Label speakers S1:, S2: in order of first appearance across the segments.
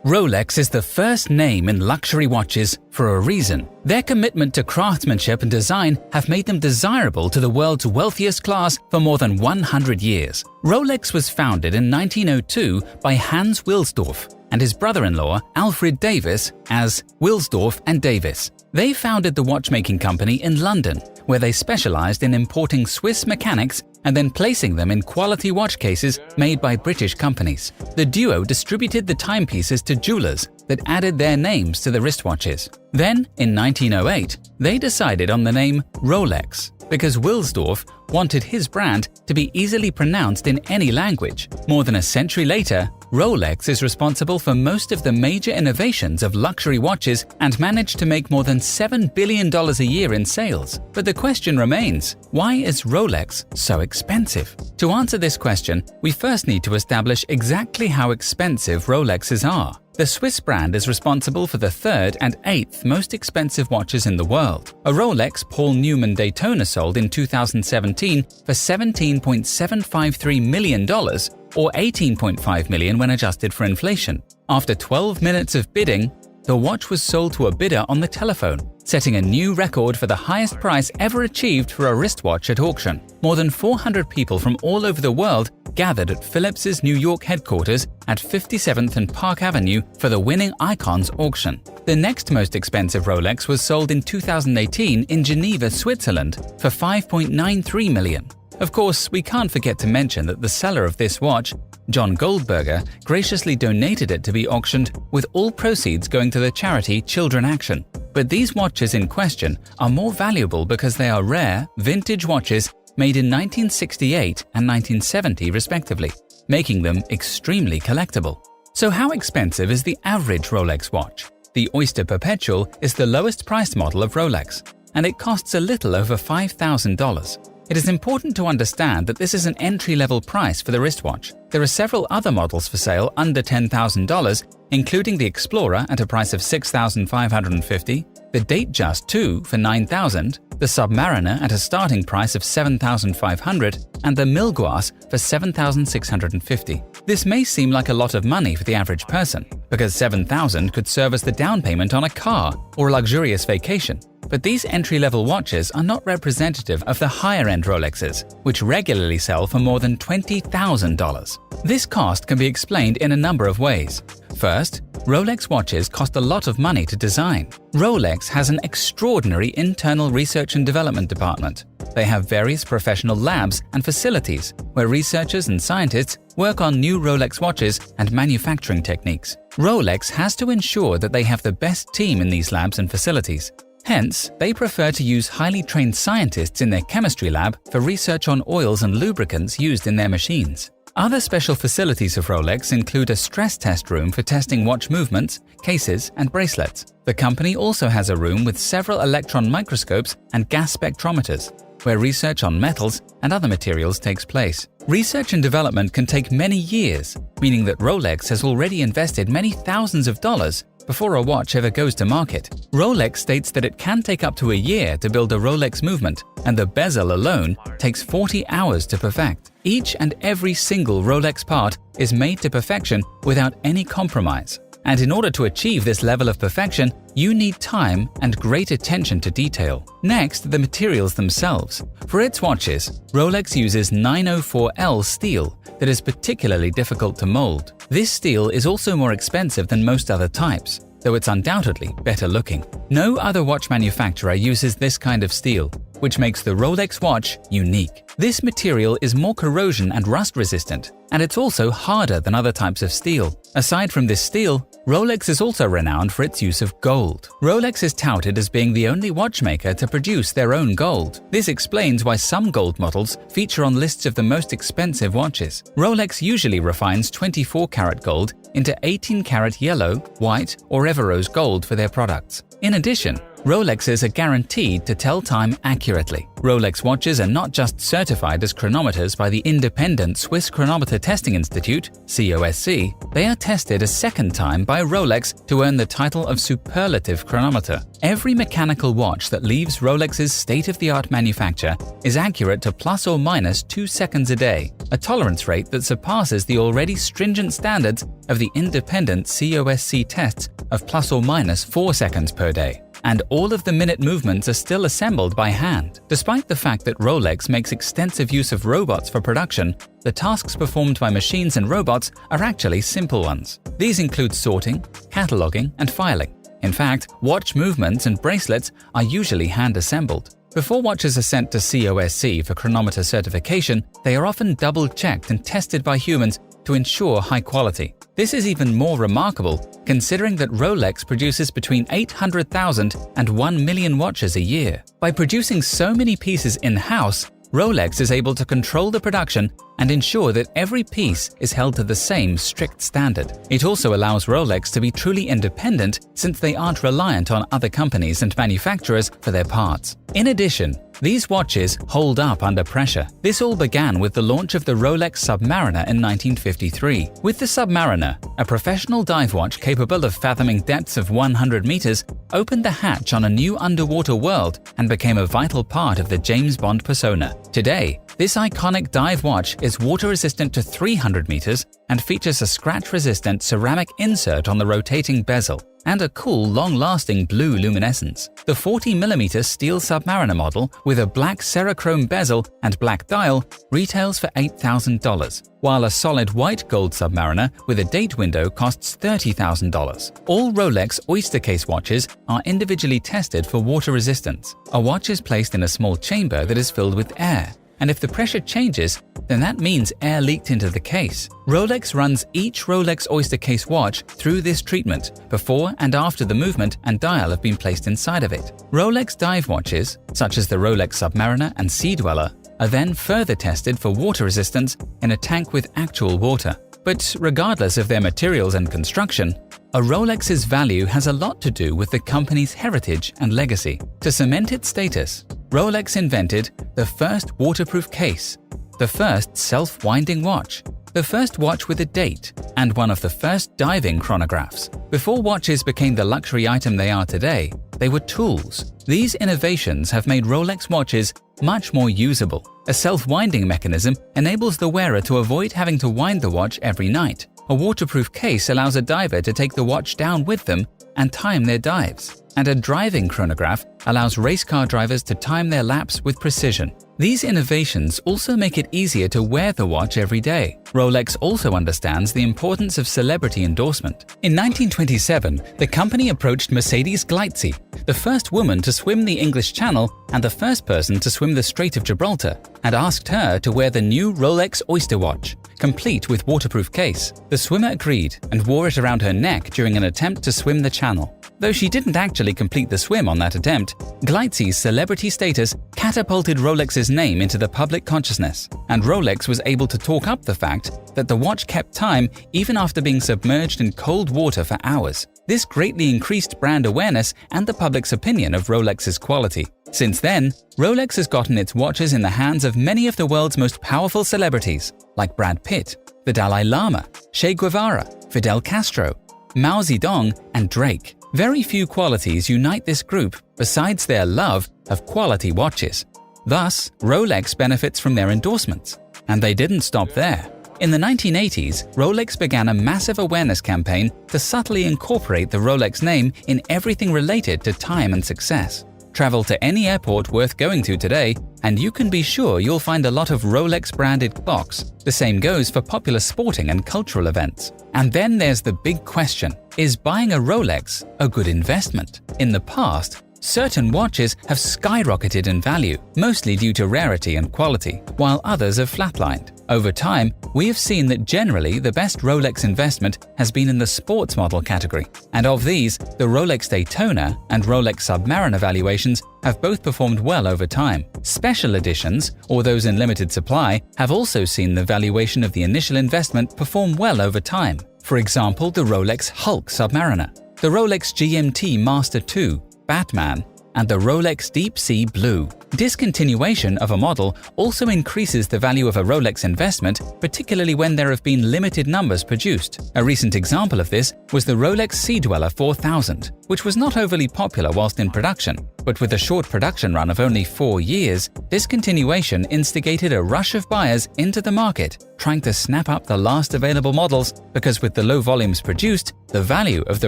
S1: Rolex is the first name in luxury watches for a reason. Their commitment to craftsmanship and design have made them desirable to the world's wealthiest class for more than 100 years. Rolex was founded in 1902 by Hans Wilsdorf and his brother-in-law Alfred Davis as Wilsdorf and Davis. They founded the watchmaking company in London, where they specialized in importing Swiss mechanics and then placing them in quality watch cases made by British companies. The duo distributed the timepieces to jewelers that added their names to the wristwatches. Then, in 1908, they decided on the name Rolex because Wilsdorf wanted his brand to be easily pronounced in any language. More than a century later, Rolex is responsible for most of the major innovations of luxury watches and managed to make more than $7 billion a year in sales. But the question remains, why is Rolex so expensive? To answer this question, we first need to establish exactly how expensive Rolexes are. The Swiss brand is responsible for the third and eighth most expensive watches in the world. A Rolex Paul Newman Daytona sold in 2017 for $17.753 million, or $18.5 million when adjusted for inflation. After 12 minutes of bidding, the watch was sold to a bidder on the telephone, setting a new record for the highest price ever achieved for a wristwatch at auction. More than 400 people from all over the world gathered at Philips's New York headquarters at 57th and Park Avenue for the winning Icons auction. The next most expensive Rolex was sold in 2018 in Geneva, Switzerland for $5.93 million. Of course, we can't forget to mention that the seller of this watch, John Goldberger, graciously donated it to be auctioned, with all proceeds going to the charity Children Action. But these watches in question are more valuable because they are rare, vintage watches made in 1968 and 1970 respectively, making them extremely collectible. So how expensive is the average Rolex watch? The Oyster Perpetual is the lowest priced model of Rolex, and it costs a little over $5,000. It is important to understand that this is an entry-level price for the wristwatch. There are several other models for sale under $10,000, including the Explorer at a price of $6,550, the Datejust 2 for $9,000, the Submariner at a starting price of $7,500, and the Milgauss for $7,650. This may seem like a lot of money for the average person, because $7,000 could serve as the down payment on a car or a luxurious vacation. But these entry-level watches are not representative of the higher-end Rolexes, which regularly sell for more than $20,000. This cost can be explained in a number of ways. First, Rolex watches cost a lot of money to design. Rolex has an extraordinary internal research and development department. They have various professional labs and facilities where researchers and scientists work on new Rolex watches and manufacturing techniques. Rolex has to ensure that they have the best team in these labs and facilities. Hence, they prefer to use highly trained scientists in their chemistry lab for research on oils and lubricants used in their machines. Other special facilities of Rolex include a stress test room for testing watch movements, cases, and bracelets. The company also has a room with several electron microscopes and gas spectrometers, where research on metals and other materials takes place. Research and development can take many years, meaning that Rolex has already invested many thousands of dollars before a watch ever goes to market. Rolex states that it can take up to a year to build a Rolex movement, and the bezel alone takes 40 hours to perfect. Each and every single Rolex part is made to perfection without any compromise. And in order to achieve this level of perfection, you need time and great attention to detail. Next, the materials themselves. For its watches, Rolex uses 904L steel that is particularly difficult to mold. This steel is also more expensive than most other types, though it's undoubtedly better looking. No other watch manufacturer uses this kind of steel, which makes the Rolex watch unique. This material is more corrosion and rust resistant, and it's also harder than other types of steel. Aside from this steel, Rolex is also renowned for its use of gold. Rolex is touted as being the only watchmaker to produce their own gold. This explains why some gold models feature on lists of the most expensive watches. Rolex usually refines 24-karat gold into 18-karat yellow, white, or Everose gold for their products. In addition, Rolexes are guaranteed to tell time accurately. Rolex watches are not just certified as chronometers by the independent Swiss Chronometer Testing Institute, COSC, they are tested a second time by Rolex to earn the title of superlative chronometer. Every mechanical watch that leaves Rolex's state-of-the-art manufacture is accurate to plus or minus 2 seconds a day. a tolerance rate that surpasses the already stringent standards of the independent COSC tests of plus or minus 4 seconds per day. And all of the minute movements are still assembled by hand. Despite the fact that Rolex makes extensive use of robots for production, the tasks performed by machines and robots are actually simple ones. These include sorting, cataloging, and filing. In fact, watch movements and bracelets are usually hand-assembled. Before watches are sent to COSC for chronometer certification, they are often double-checked and tested by humans to ensure high quality. This is even more remarkable considering that Rolex produces between 800,000 and 1 million watches a year. By producing so many pieces in-house, Rolex is able to control the production and ensure that every piece is held to the same strict standard. It also allows Rolex to be truly independent since they aren't reliant on other companies and manufacturers for their parts. In addition, these watches hold up under pressure. This all began with the launch of the Rolex Submariner in 1953. With the Submariner, a professional dive watch capable of fathoming depths of 100 meters opened the hatch on a new underwater world and became a vital part of the James Bond persona. Today, this iconic dive watch is water-resistant to 300 meters and features a scratch-resistant ceramic insert on the rotating bezel and a cool, long-lasting blue luminescence. The 40mm steel Submariner model with a black Cerachrome bezel and black dial retails for $8,000, while a solid white gold Submariner with a date window costs $30,000. All Rolex Oyster Case watches are individually tested for water resistance. A watch is placed in a small chamber that is filled with air, and if the pressure changes, then that means air leaked into the case. Rolex runs each Rolex Oyster Case watch through this treatment before and after the movement and dial have been placed inside of it. Rolex dive watches, such as the Rolex Submariner and Sea Dweller, are then further tested for water resistance in a tank with actual water. But regardless of their materials and construction, a Rolex's value has a lot to do with the company's heritage and legacy. To cement its status, Rolex invented the first waterproof case, the first self-winding watch, the first watch with a date, and one of the first diving chronographs. Before watches became the luxury item they are today, they were tools. These innovations have made Rolex watches much more usable. A self-winding mechanism enables the wearer to avoid having to wind the watch every night. A waterproof case allows a diver to take the watch down with them and time their dives. And a driving chronograph allows race car drivers to time their laps with precision. These innovations also make it easier to wear the watch every day. Rolex also understands the importance of celebrity endorsement. In 1927, the company approached Mercedes Gleitze, the first woman to swim the English Channel and the first person to swim the Strait of Gibraltar, and asked her to wear the new Rolex Oyster watch, complete with waterproof case. The swimmer agreed and wore it around her neck during an attempt to swim the channel. Though she didn't actually complete the swim on that attempt, Gleitze's celebrity status catapulted Rolex's name into the public consciousness, and Rolex was able to talk up the fact that the watch kept time even after being submerged in cold water for hours. This greatly increased brand awareness and the public's opinion of Rolex's quality. Since then, Rolex has gotten its watches in the hands of many of the world's most powerful celebrities, like Brad Pitt, the Dalai Lama, Che Guevara, Fidel Castro, Mao Zedong, and Drake. Very few qualities unite this group besides their love of quality watches. Thus, Rolex benefits from their endorsements. And they didn't stop there. In the 1980s, Rolex began a massive awareness campaign to subtly incorporate the Rolex name in everything related to time and success. Travel to any airport worth going to today, and you can be sure you'll find a lot of Rolex-branded clocks. The same goes for popular sporting and cultural events. And then there's the big question: is buying a Rolex a good investment? In the past, certain watches have skyrocketed in value, mostly due to rarity and quality, while others have flatlined. Over time, we have seen that generally the best Rolex investment has been in the sports model category. And of these, the Rolex Daytona and Rolex Submariner valuations have both performed well over time. Special editions, or those in limited supply, have also seen the valuation of the initial investment perform well over time. For example, the Rolex Hulk Submariner, the Rolex GMT Master II, Batman, and the Rolex Deep Sea Blue. Discontinuation of a model also increases the value of a Rolex investment, particularly when there have been limited numbers produced. A recent example of this was the Rolex Sea Dweller 4000, which was not overly popular whilst in production, but with a short production run of only 4 years, discontinuation instigated a rush of buyers into the market, trying to snap up the last available models because with the low volumes produced, the value of the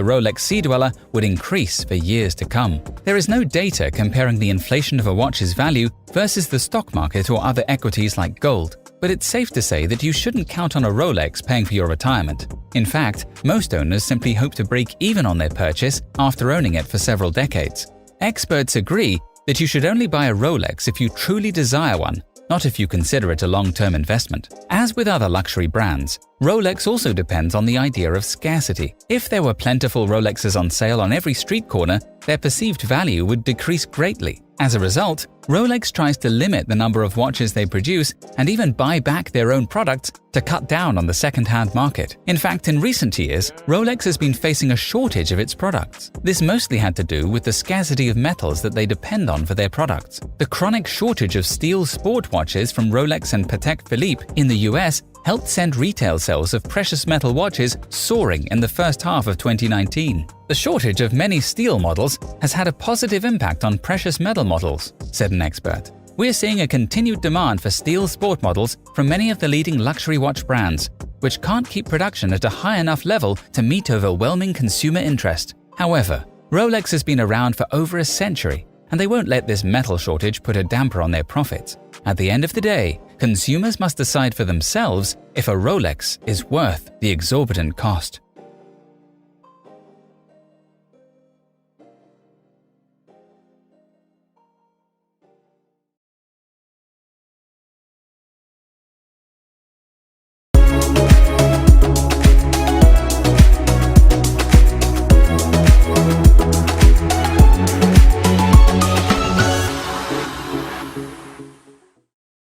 S1: Rolex Sea Dweller would increase for years to come. There is no data comparing the inflation of a watch's value versus the stock market or other equities like gold, but it's safe to say that you shouldn't count on a Rolex paying for your retirement. In fact, most owners simply hope to break even on their purchase after owning it for several decades. Experts agree that you should only buy a Rolex if you truly desire one, not if you consider it a long-term investment. As with other luxury brands, Rolex also depends on the idea of scarcity. If there were plentiful Rolexes on sale on every street corner, their perceived value would decrease greatly. As a result, Rolex tries to limit the number of watches they produce and even buy back their own products to cut down on the second-hand market. In fact, in recent years, Rolex has been facing a shortage of its products. This mostly had to do with the scarcity of metals that they depend on for their products. The chronic shortage of steel sport watches from Rolex and Patek Philippe in the US helped send retail sales of precious metal watches soaring in the first half of 2019. The shortage of many steel models has had a positive impact on precious metal models, said an expert. We're seeing a continued demand for steel sport models from many of the leading luxury watch brands, which can't keep production at a high enough level to meet overwhelming consumer interest. However, Rolex has been around for over a century, and they won't let this metal shortage put a damper on their profits. At the end of the day, consumers must decide for themselves if a Rolex is worth the exorbitant cost.